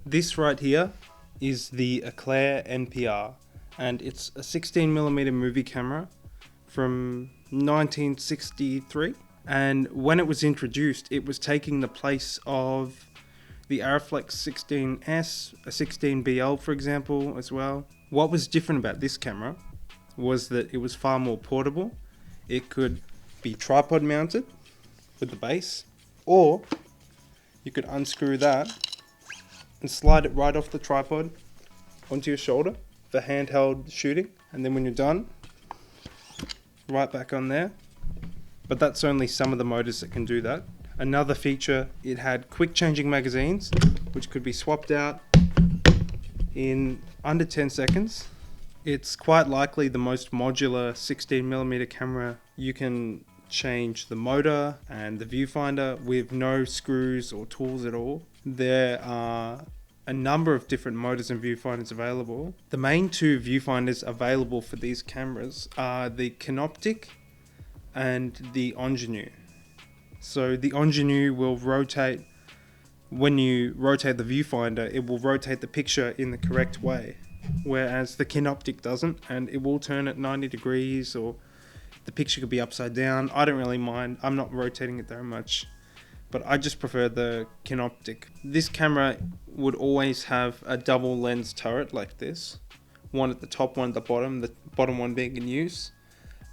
This right here is the Eclair NPR, and it's a 16mm movie camera from 1963. And when it was introduced, it was taking the place of the Arriflex 16S, a 16BL for example as well. What was different about this camera was that it was far more portable. It could be tripod mounted with the base, or you could unscrew that and slide it right off the tripod onto your shoulder for handheld shooting, and then when you're done, right back on there. But that's only some of the motors that can do that. Another feature, it had quick changing magazines, which could be swapped out in under 10 seconds. It's quite likely the most modular 16mm camera. You can change the motor and the viewfinder with no screws or tools at all. There are a number of different motors and viewfinders available. The main two viewfinders available for these cameras are the Canoptic and the Ingenue. So the Ingenue will rotate, when you rotate the viewfinder, it will rotate the picture in the correct way, whereas the Canoptic doesn't, and it will turn at 90 degrees, or the picture could be upside down. I don't really mind. I'm not rotating it very much, but I just prefer the Canoptic. This camera would always have a double lens turret like this, one at the top, one at the bottom one being in use.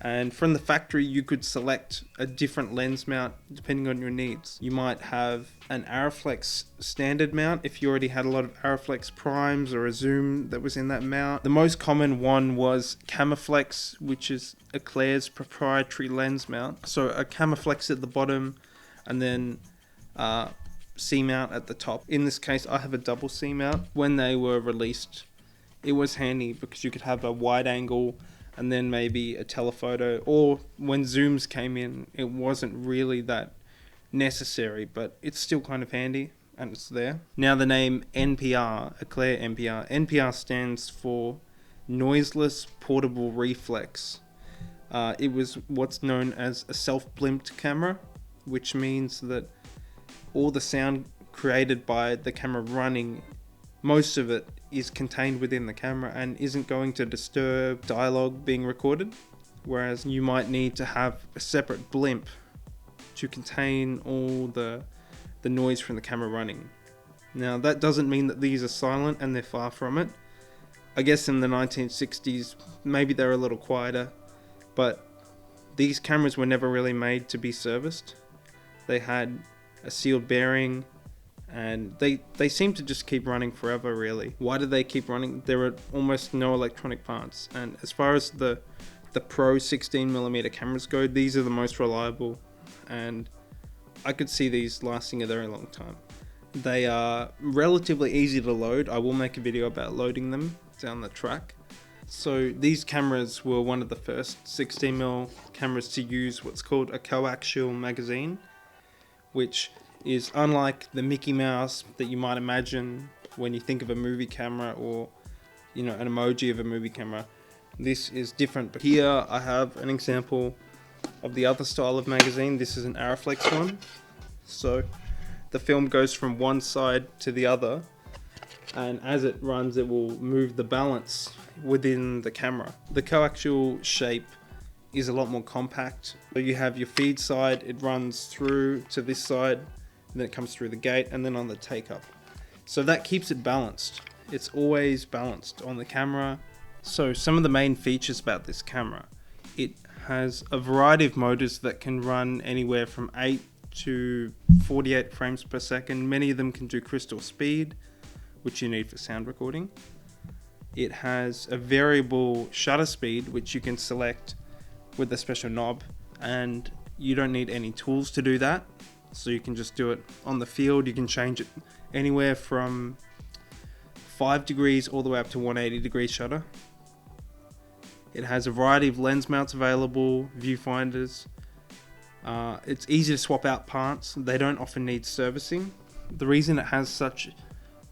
And from the factory, you could select a different lens mount depending on your needs. You might have an Arriflex standard mount if you already had a lot of Arriflex primes or a zoom that was in that mount. The most common one was Camaflex, which is Eclair's proprietary lens mount. So a Camaflex at the bottom and then C mount at the top. In this case, I have a double C mount. When they were released, it was handy because you could have a wide angle and then maybe a telephoto, or when zooms came in, it wasn't really that necessary, but it's still kind of handy and it's there. Now the name NPR, Eclair NPR. NPR stands for Noiseless Portable Reflex. It was what's known as a self-blimped camera, which means that all the sound created by the camera running, most of it is contained within the camera and isn't going to disturb dialogue being recorded, whereas you might need to have a separate blimp to contain all the noise from the camera running. Now that doesn't mean that these are silent, and they're far from it. I guess in the 1960s maybe they're a little quieter, but these cameras were never really made to be serviced. They had a sealed bearing, and they seem to just keep running forever, really. Why do they keep running? There are almost no electronic parts, and as far as the Pro 16mm cameras go, these are the most reliable, and I could see these lasting a very long time. They are relatively easy to load. I will make a video about loading them down the track. So these cameras were one of the first 16mm cameras to use what's called a coaxial magazine, which is unlike the Mickey Mouse that you might imagine when you think of a movie camera, or an emoji of a movie camera. This is different. But here I have an example of the other style of magazine. This is an Arriflex one. So the film goes from one side to the other, and as it runs it will move the balance within the camera. The coaxial shape is a lot more compact. So you have your feed side, it runs through to this side, and then it comes through the gate and then on the take up. So that keeps it balanced. It's always balanced on the camera. So some of the main features about this camera: it has a variety of motors that can run anywhere from 8 to 48 frames per second. Many of them can do crystal speed, which you need for sound recording. It has a variable shutter speed, which you can select with a special knob, and you don't need any tools to do that. So you can just do it on the field. You can change it anywhere from 5 degrees all the way up to 180 degree shutter. It has a variety of lens mounts available, viewfinders. It's easy to swap out parts. They don't often need servicing. The reason it has such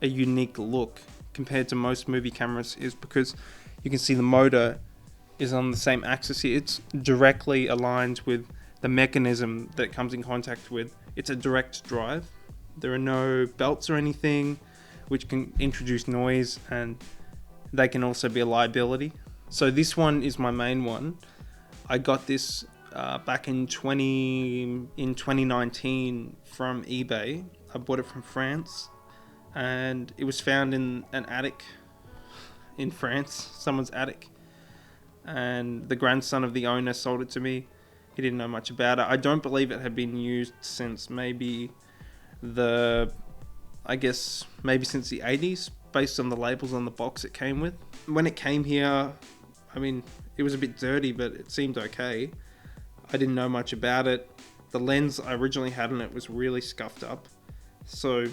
a unique look compared to most movie cameras is because you can see the motor is on the same axis here. It's directly aligned with the mechanism that it comes in contact with. It's a direct drive. There are no belts or anything, which can introduce noise, and they can also be a liability. So this one is my main one. I got this back in 2019 from eBay. I bought it from France, and it was found in an attic in France, someone's attic, and the grandson of the owner sold it to me. He didn't know much about it. I don't believe it had been used since maybe since the 80s, based on the labels on the box it came with. When it came here, I mean, it was a bit dirty, but it seemed okay. I didn't know much about it. The lens I originally had in it was really scuffed up. So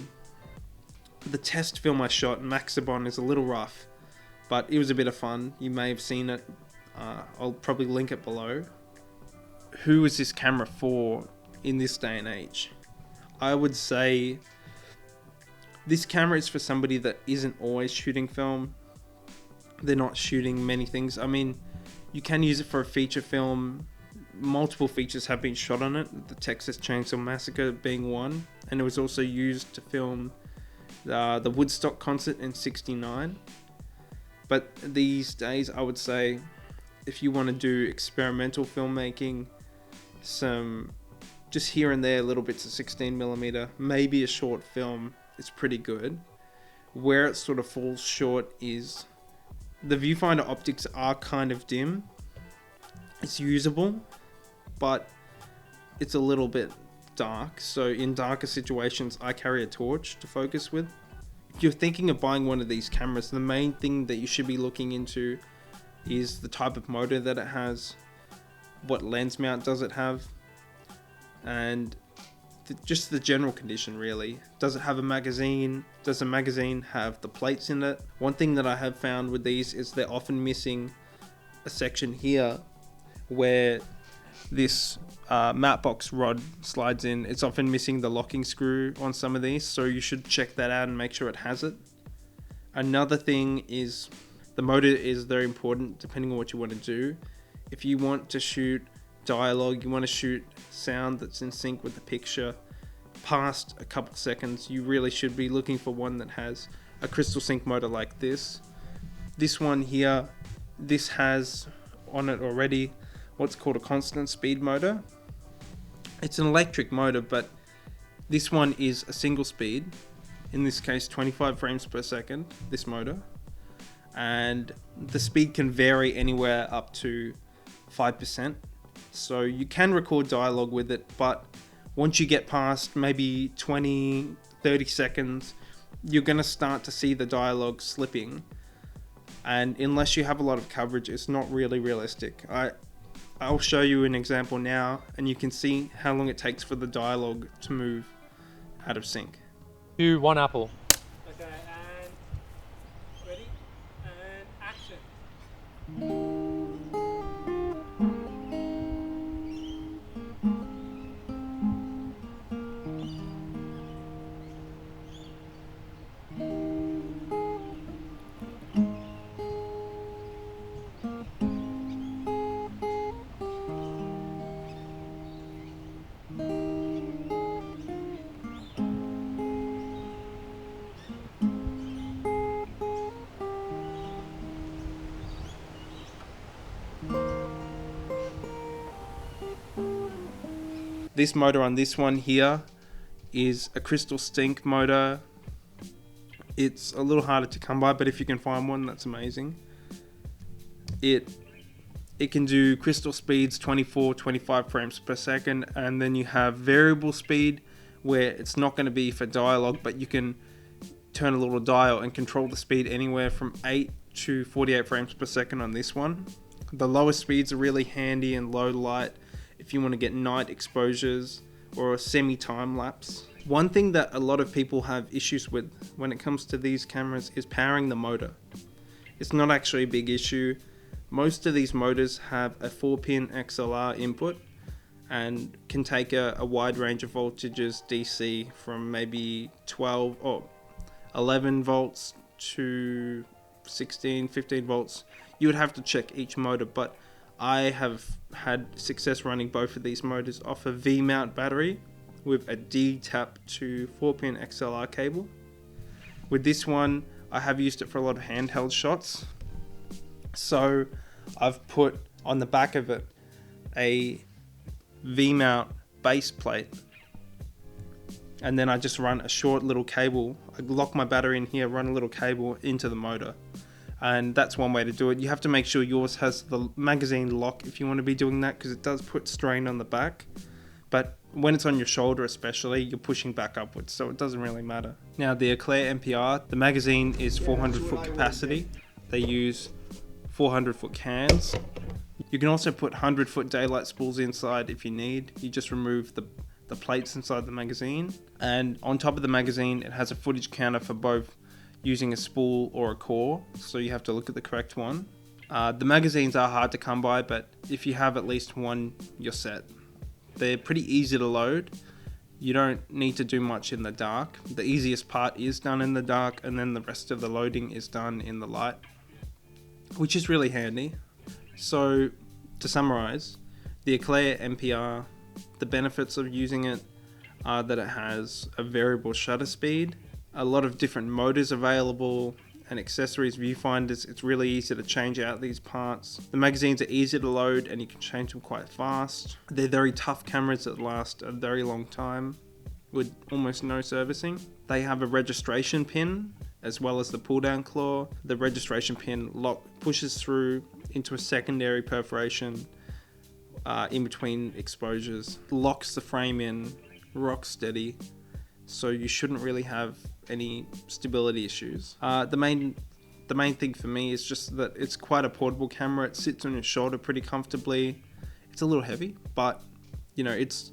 the test film I shot, Maxibon, is a little rough, but it was a bit of fun. You may have seen it. I'll probably link it below. Who is this camera for in this day and age? I would say this camera is for somebody that isn't always shooting film. They're not shooting many things. I mean, you can use it for a feature film. Multiple features have been shot on it, the Texas Chainsaw Massacre being one, and it was also used to film the Woodstock concert in '69. But these days, I would say, if you want to do experimental filmmaking, some just here and there little bits of 16mm, maybe a short film, it's pretty good. Where it sort of falls short is the viewfinder optics are kind of dim. It's usable, but it's a little bit dark. So in darker situations, I carry a torch to focus with. If you're thinking of buying one of these cameras, the main thing that you should be looking into is the type of motor that it has, what lens mount does it have, and just the general condition really. Does it have a magazine? Does the magazine have the plates in it? One thing that I have found with these is they're often missing a section here where this matte box rod slides in. It's often missing the locking screw on some of these, so you should check that out and make sure it has it. Another thing is the motor is very important depending on what you want to do. If you want to shoot dialogue, you want to shoot sound that's in sync with the picture, past a couple seconds, you really should be looking for one that has a crystal sync motor like this. This one here, this has on it already what's called a constant speed motor. It's an electric motor, but this one is a single speed, in this case 25 frames per second, this motor, and the speed can vary anywhere up to 5%. So you can record dialogue with it, but once you get past maybe 20-30 seconds, you're going to start to see the dialogue slipping, and unless you have a lot of coverage, it's not really realistic. I'll show you an example now, and you can see how long it takes for the dialogue to move out of sync. Do one apple. Okay, and ready, and action. This motor on this one here is a crystal sync motor. It's a little harder to come by, but if you can find one, that's amazing. It can do crystal speeds 24-25 frames per second, and then you have variable speed where it's not going to be for dialogue, but you can turn a little dial and control the speed anywhere from 8 to 48 frames per second on this one. The lower speeds are really handy in low light if you want to get night exposures or a semi-time lapse. One thing that a lot of people have issues with when it comes to these cameras is powering the motor. It's not actually a big issue. Most of these motors have a 4-pin XLR input and can take a wide range of voltages DC from maybe 12 or 11 volts to 16, 15 volts. You would have to check each motor, but I have had success running both of these motors off a V-mount battery with a D-tap to 4-pin XLR cable. With this one, I have used it for a lot of handheld shots. So I've put on the back of it a V-mount base plate, and then I just run a short little cable. I lock my battery in here, run a little cable into the motor, and that's one way to do it. You have to make sure yours has the magazine lock if you want to be doing that, because it does put strain on the back. But when it's on your shoulder especially, you're pushing back upwards, so it doesn't really matter. Now the Eclair NPR, the magazine is 400 foot capacity. They use 400 foot cans. You can also put 100 foot daylight spools inside if you need. You just remove the plates inside the magazine. And on top of the magazine, it has a footage counter for both using a spool or a core, so you have to look at the correct one. The magazines are hard to come by, but if you have at least one, you're set. They're pretty easy to load. You don't need to do much in the dark. The easiest part is done in the dark, and then the rest of the loading is done in the light, which is really handy. So to summarize, the Eclair NPR, the benefits of using it are that it has a variable shutter speed, a lot of different motors available, and accessories, viewfinders. It's really easy to change out these parts. The magazines are easy to load and you can change them quite fast. They're very tough cameras that last a very long time with almost no servicing. They have a registration pin as well as the pull down claw. The registration pin pushes through into a secondary perforation in between exposures, locks the frame in rock steady, so you shouldn't really have any stability issues. The main thing for me is just that it's quite a portable camera. It sits on your shoulder pretty comfortably. It's a little heavy, but you know, it's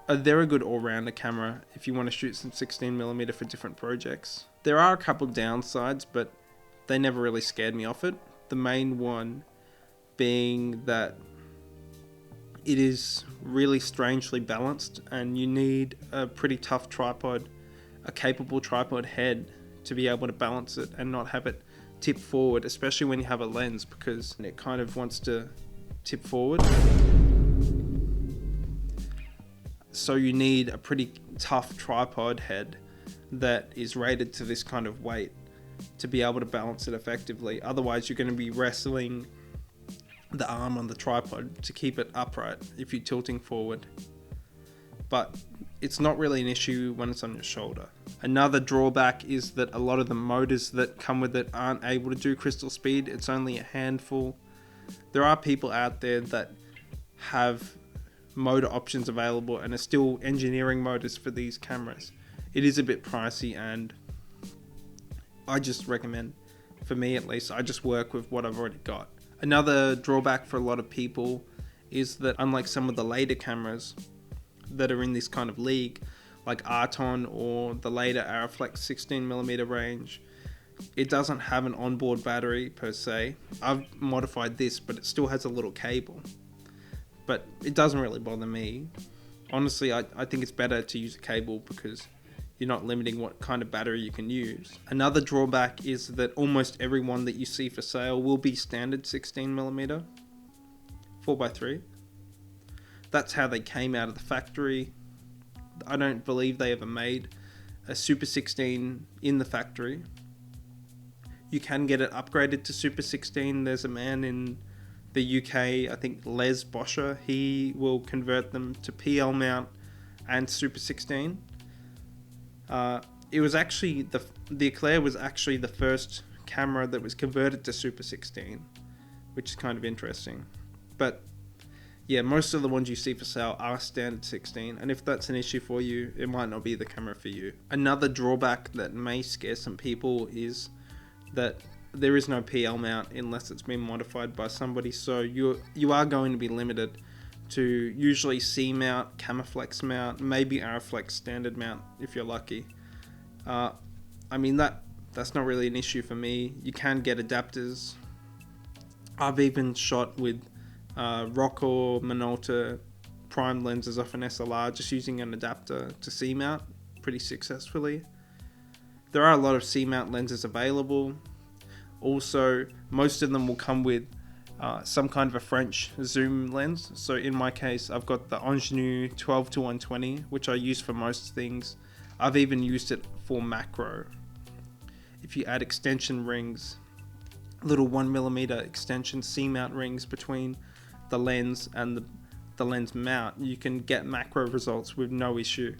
a very good all-rounder camera if you want to shoot some 16mm for different projects. There are a couple downsides, but they never really scared me off it. The main one being that it is really strangely balanced, and you need a pretty tough tripod, a capable tripod head, to be able to balance it and not have it tip forward, especially when you have a lens, because it kind of wants to tip forward. So you need a pretty tough tripod head that is rated to this kind of weight to be able to balance it effectively. Otherwise you're going to be wrestling the arm on the tripod to keep it upright if you're tilting forward. But it's not really an issue when it's on your shoulder. Another drawback is that a lot of the motors that come with it aren't able to do crystal speed. It's only a handful. There are people out there that have motor options available and are still engineering motors for these cameras. It is a bit pricey, and I just recommend, for me at least, I just work with what I've already got. Another drawback for a lot of people is that unlike some of the later cameras that are in this kind of league, like Arton or the later Araflex 16mm range, it doesn't have an onboard battery per se. I've modified this, but it still has a little cable. But it doesn't really bother me. Honestly, I think it's better to use a cable because you're not limiting what kind of battery you can use. Another drawback is that almost every one that you see for sale will be standard 16mm 4x3. That's how they came out of the factory. I don't believe they ever made a Super 16 in the factory. You can get it upgraded to Super 16. There's a man in the UK, I think Les Boscher, he will convert them to PL mount and Super 16. It was actually the Eclair was actually the first camera that was converted to Super 16, which is kind of interesting. But yeah, most of the ones you see for sale are standard 16, and if that's an issue for you, it might not be the camera for you. Another drawback that may scare some people is that there is no PL mount unless it's been modified by somebody, so you are going to be limited to usually C mount, Camaflex mount, maybe Araflex standard mount if you're lucky. I mean that's not really an issue for me. You can get adapters. I've even shot with Rokkor Minolta prime lenses off an SLR just using an adapter to C mount pretty successfully. There are a lot of C mount lenses available. Also, most of them will come with some kind of a French zoom lens. So in my case, I've got the Ingenue 12-120, which I use for most things. I've even used it for macro. if you add extension rings, little 1mm extension C-mount rings between the lens and the lens mount, you can get macro results with no issue.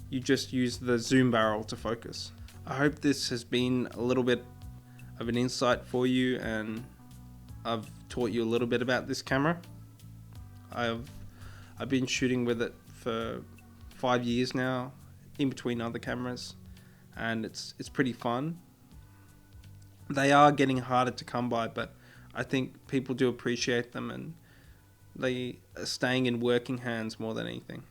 You just use the zoom barrel to focus. I hope this has been a little bit of an insight for you, and I've taught you a little bit about this camera. I've been shooting with it for 5 years now, in between other cameras, and it's pretty fun. They are getting harder to come by, but I think people do appreciate them, and they are staying in working hands more than anything.